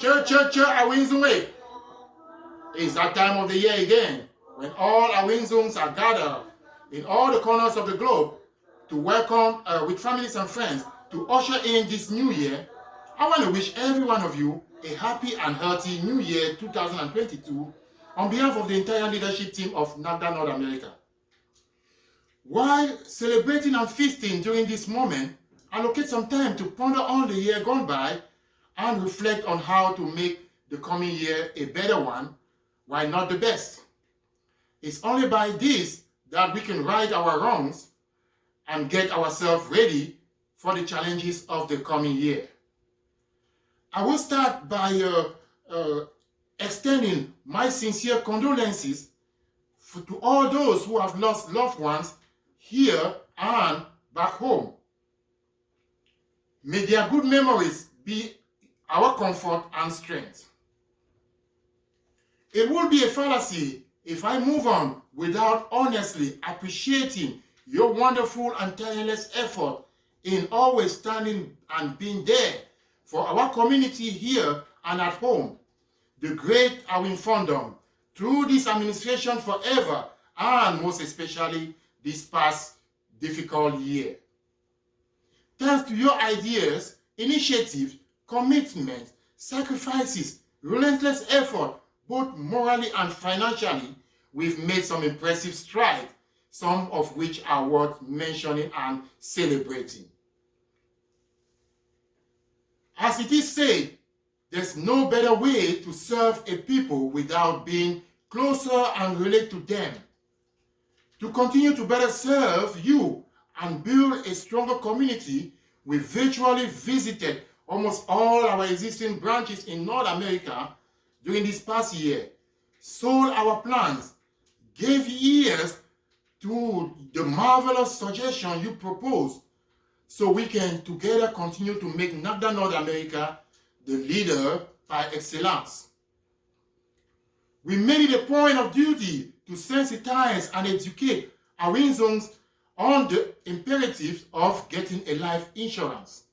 Awinzunwe. It's that time of the year again when all Awinzungs are gathered in all the corners of the globe to welcome with families and friends to usher in this new year. I want to wish every one of you a happy and healthy New Year 2022 on behalf of the entire leadership team of NAFDA North America. While celebrating and feasting during this moment, allocate some time to ponder on the year gone by and reflect on how to make the coming year a better one, while not the best. It's only by this that we can right our wrongs and get ourselves ready for the challenges of the coming year. I will start by extending my sincere condolences to all those who have lost loved ones here and back home. May their good memories be our comfort and strength. It would be a fallacy if I move on without honestly appreciating your wonderful and tireless effort in always standing and being there for our community here and at home. The great Awin Fondom, through this administration forever, and most especially this past difficult year. Thanks to your ideas, initiatives, commitments, sacrifices, relentless effort, both morally and financially, we've made some impressive strides, some of which are worth mentioning and celebrating. As it is said, there's no better way to serve a people without being closer and relate to them. To continue to better serve you and build a stronger community, we virtually visited almost all our existing branches in North America during this past year, sold our plans, gave ears to the marvelous suggestion you proposed, so we can together continue to make NAFDA North America the leader by excellence. We made it a point of duty to sensitize and educate our Awinzungs on the imperatives of getting a life insurance.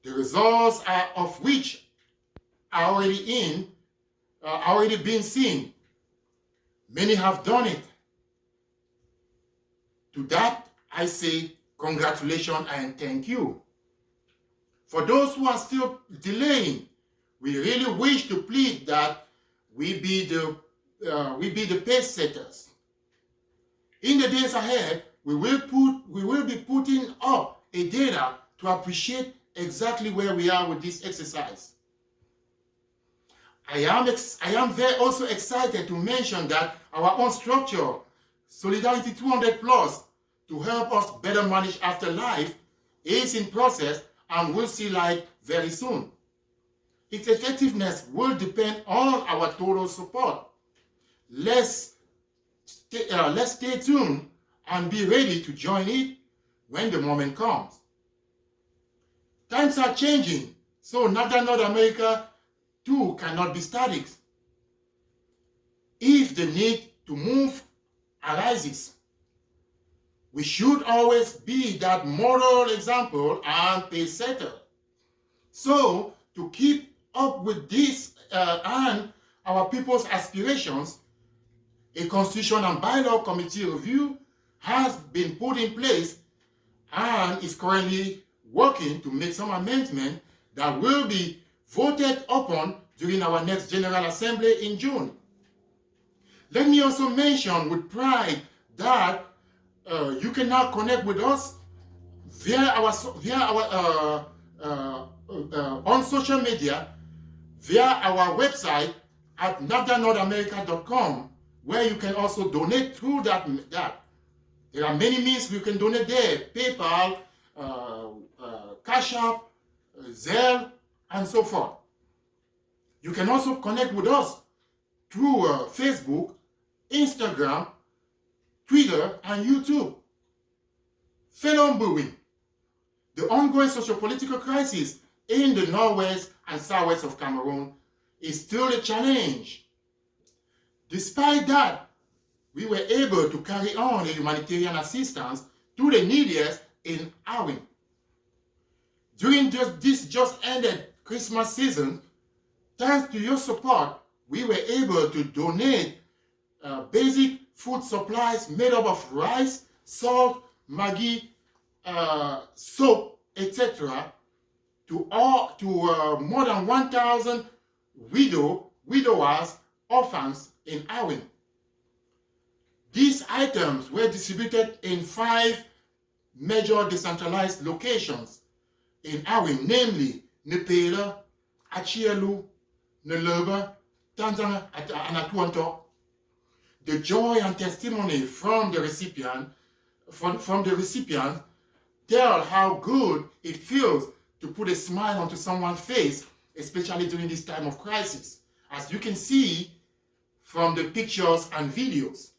The results of which are already being seen. Many have done it. To that, I say congratulations and thank you. For those who are still delaying, we really wish to plead that we be the pace setters. In the days ahead, we will be putting up a data to appreciate exactly where we are with this exercise. I am very also excited to mention that our own structure, Solidarity 200 Plus, to help us better manage afterlife, is in process and will see light very soon. Its effectiveness will depend on our total support. Let's stay tuned and be ready to join it when the moment comes. Times are changing, so NAFDA North America too cannot be static. If the need to move arises, we should always be that moral example and pace setter. So, to keep up with this and our people's aspirations, a Constitution and Bylaw Committee review has been put in place and is currently working to make some amendments that will be voted upon during our next General Assembly in June. Let me also mention with pride that you can now connect with us on social media, via our website at nafdanorthamerica.com, where you can also donate through that. There are many means you can donate there: PayPal, Cash App, Zelle, and so forth. You can also connect with us through Facebook, Instagram, Twitter, and YouTube. Fellow Mbuwi, the ongoing socio-political crisis in the northwest and southwest of Cameroon is still a challenge. Despite that, we were able to carry on a humanitarian assistance to the neediest in Awin. During this just ended Christmas season, Thanks to your support, we were able to donate basic food supplies made up of rice, salt, Maggi, soap, etc. to more than 1,000 widowers, orphans in Awing. These items were distributed in 5 major decentralized locations in Awing, namely Nepela, Achielu, Neleba, Tanzania, and Atuanto. The joy and testimony from the recipient tell how good it feels to put a smile onto someone's face, especially during this time of crisis, as you can see from the pictures and videos.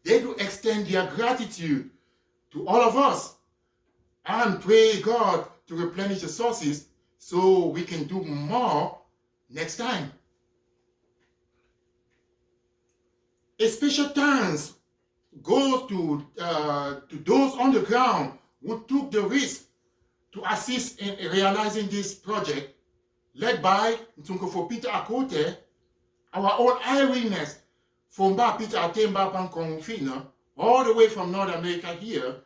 They do extend their gratitude to all of us and pray God to replenish the sources so we can do more next time. A special thanks goes to those on the ground who took the risk to assist in realizing this project, led by Ntunkofo Peter Akote, our own eyewitness, Fomba Peter Atemba Pankongfina, all the way from North America here,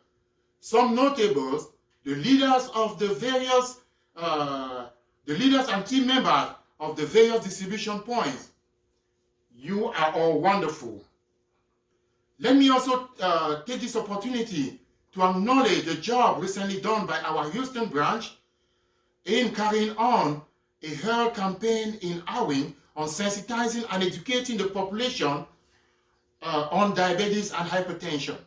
some notables, the leaders and team members of the various distribution points. You are all wonderful. Let me also take this opportunity to acknowledge the job recently done by our Houston branch in carrying on a health campaign in Awing on sensitizing and educating the population on diabetes and hypertension.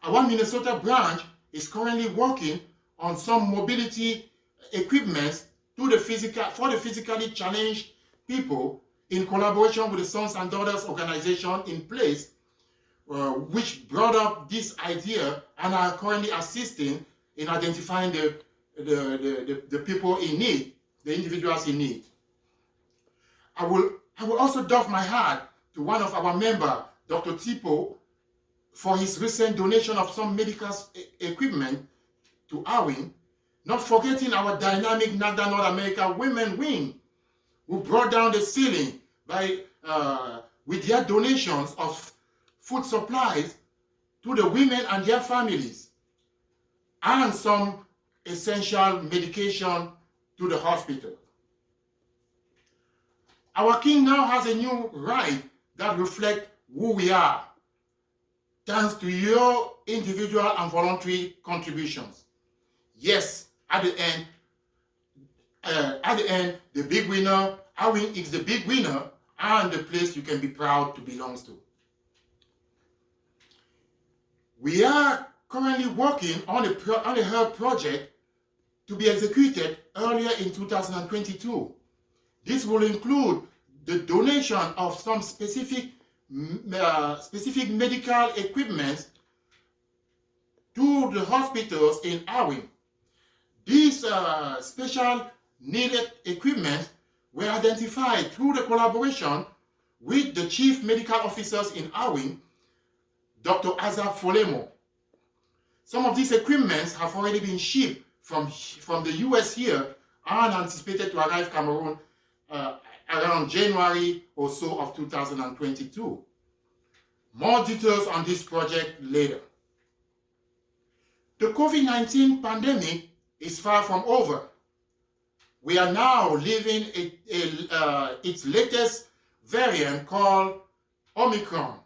Our Minnesota branch is currently working on some mobility equipment for the physically challenged people in collaboration with the Sons and Daughters organization in place, which brought up this idea and are currently assisting in identifying the people in need, the individuals in need. I will also doff my hat to one of our members, Dr. Tipo, for his recent donation of some medical equipment to Awing, not forgetting our dynamic NAGDA North America Women Wing, who brought down the ceiling with their donations of food supplies to the women and their families, and some essential medication to the hospital. Our king now has a new right that reflects who we are, thanks to your individual and voluntary contributions. Yes, at the end, the big winner, Awing is the big winner and the place you can be proud to belong to. We are currently working on a health project to be executed earlier in 2022. This will include the donation of some specific medical equipment to the hospitals in Awing. These special needed equipment were identified through the collaboration with the chief medical officers in Awing, Dr. Azar Folemo. Some of these equipments have already been shipped from the US here and anticipated to arrive Cameroon around January or so of 2022. More details on this project later. The COVID-19 pandemic is far from over. We are now living its latest variant called Omicron.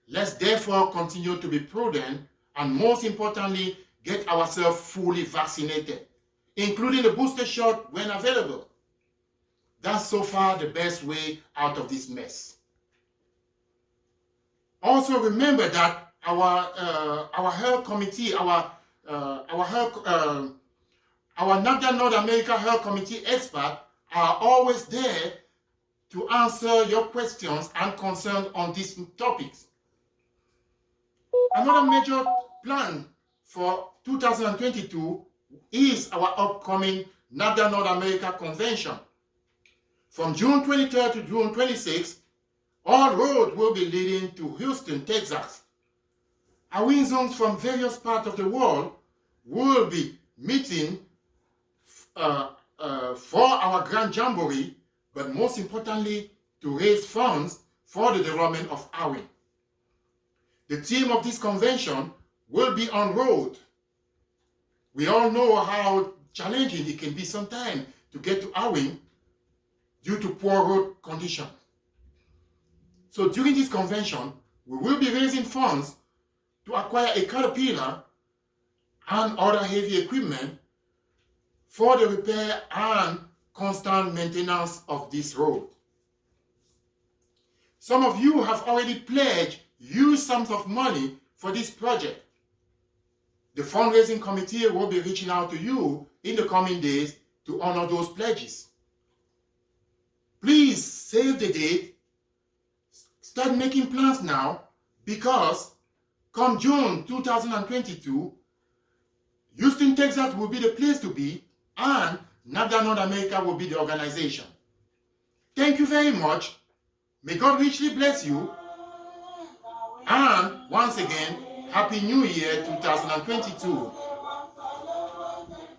Let's therefore continue to be prudent and, most importantly, get ourselves fully vaccinated, including the booster shot when available. That's so far the best way out of this mess. Also remember that our health committee, our NAGDA North America Health Committee experts are always there to answer your questions and concerns on these topics. Another major plan for 2022 is our upcoming NAGDA North America Convention. From June 23rd to June 26th, all roads will be leading to Houston, Texas. Awinzons from various parts of the world will be meeting for our our Grand Jamboree, but most importantly, to raise funds for the development of Awing. The theme of this convention will be on road. We all know how challenging it can be sometimes to get to Awing due to poor road condition. So during this convention, we will be raising funds to acquire a Caterpillar and other heavy equipment for the repair and constant maintenance of this road. Some of you have already pledged huge sums of money for this project. The fundraising committee will be reaching out to you in the coming days to honor those pledges. Please save the date. Start making plans now, because come June 2022, Houston, Texas will be the place to be, and NAFDA North America will be the organization. Thank you very much. May God richly bless you. And once again, Happy New Year 2022.